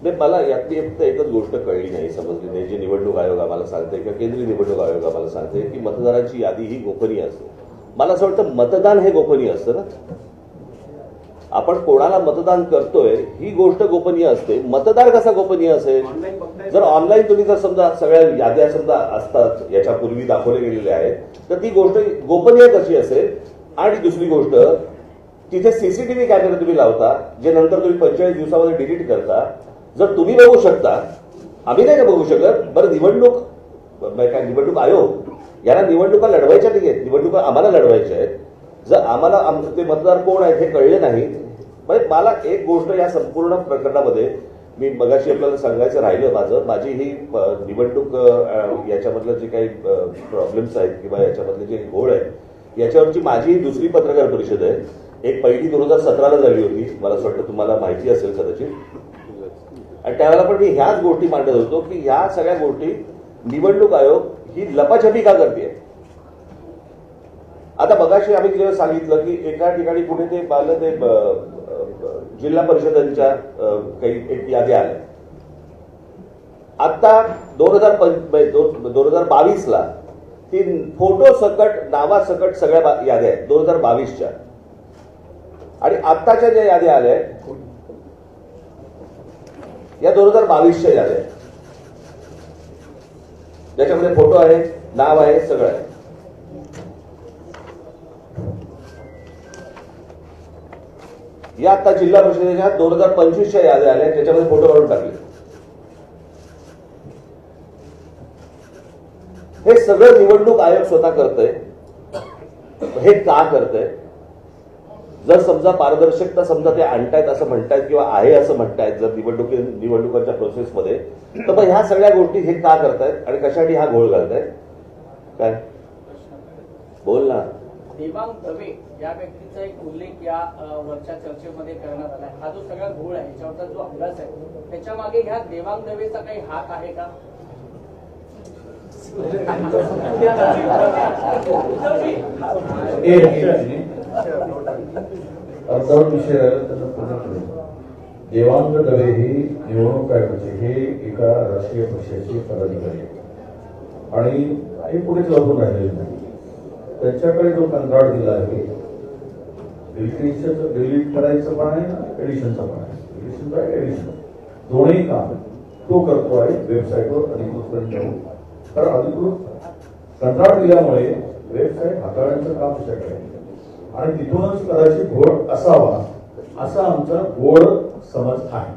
नाही, मला यातली फक्त एकच गोष्ट कळली नाही, समजली नाही. जे निवडणूक आयोग आम्हाला सांगते किंवा केंद्रीय निवडणूक आयोग आम्हाला सांगते की मतदारांची यादी ही गोपनीय असते. मला असं वाटतं मतदान हे गोपनीय असतं ना. आपण कोणाला मतदान करतोय ही गोष्ट गोपनीय असते. मतदार कसा गोपनीय असेल? जर ऑनलाईन तुम्ही जर समजा सगळ्या याद्या समजा असतात याच्यापूर्वी दाखवले गेलेले आहेत, तर ती गोष्ट गोपनीय कशी असेल? आणि दुसरी गोष्ट, तिथे सीसीटीव्ही कॅमेरे तुम्ही लावता, जे नंतर तुम्ही 45 दिवसामध्ये डिलीट करता. जर तुम्ही बघू शकता, आम्ही नाही का बघू शकत? बरं, निवडणूक आयोग याला निवडणुका लढवायच्या नाही आहेत, निवडणुका आम्हाला लढवायच्या आहेत. जर आम्हाला ते मतदार कोण आहेत हे कळले नाही, म्हणजे मला एक गोष्ट या संपूर्ण प्रकरणामध्ये मी मगाशी आपल्याला सांगायचं राहिलं, माझी ही निवडणूक याच्यामधलं जे काही प्रॉब्लेम्स आहेत किंवा याच्यामधले जे घोळ आहेत याच्यावरची माझी दुसरी पत्रकार परिषद आहे. एक पहिली 2017ला झाली होती, मला असं वाटतं तुम्हाला माहिती असेल कदाचित. आणि त्यावेळेला पण मी ह्याच गोष्टी मांडत होतो की ह्या सगळ्या गोष्टी निवडणूक आयोग ही लपाछपी का करते. आता मगाशी आम्ही जेव्हा सांगितलं की एका ठिकाणी कुठे ते पाहिलं ते जिल्हा परिषदांच्या काही एक याद्या आल्या. आता 2022ला ती फोटो सकट नावासकट सगळ्या याद्या आहेत 2022च्या. आणि आत्ताच्या ज्या याद्या आल्या या 2022च्या याद्या आहेत, ज्याच्यामध्ये फोटो आहे, नाव आहे, सगळं आहे. या आता जिल्हा परिषदेच्या 2025च्या याद्या आल्या, ज्याच्यामध्ये फोटो काढून टाकले. हे सगळं निवडणूक आयोग स्वतः करतंय. हे का करतंय? जर समजा पारदर्शकता समजा ते आणतायत असं म्हणतायत किंवा आहे असं म्हणतायत जर निवडणुकांच्या प्रोसेसमध्ये, तर मग ह्या सगळ्या गोष्टी हे का करतायत आणि कशासाठी हा घोळ घालतायत? काय बोल ना. देवांग दवे या व्यक्तीचा एक उल्लेख या वरच्या चर्चेमध्ये करण्यात आला. हा जो सगळा घोळ आहे, याच्यावरचा जो अभ्यास आहे, त्याच्या मागे ह्या देवांग दवेचा काही हात आहे का? देवांग दवे ही निवडणूक आयोगाचे हे एका राष्ट्रीय पक्षाचे पदाधिकारी आणि हे पुढे लपून राहिलेले नाही. त्याच्याकडे जो कंत्राट दिला आहे, डिलीट करायचं पण आहे, एडिशनचं पण आहे. एडिशन दोन्ही काम तो करतो आहे वेबसाईटवर अधिकृत जाऊन. कारण अधिकृत कंत्राट दिल्यामुळे वेबसाईट हाताळण्याचं काम त्याच्याकडे आणि तिथूनच कदाचित घोळ असावा असा आमचा गोड समज आहे.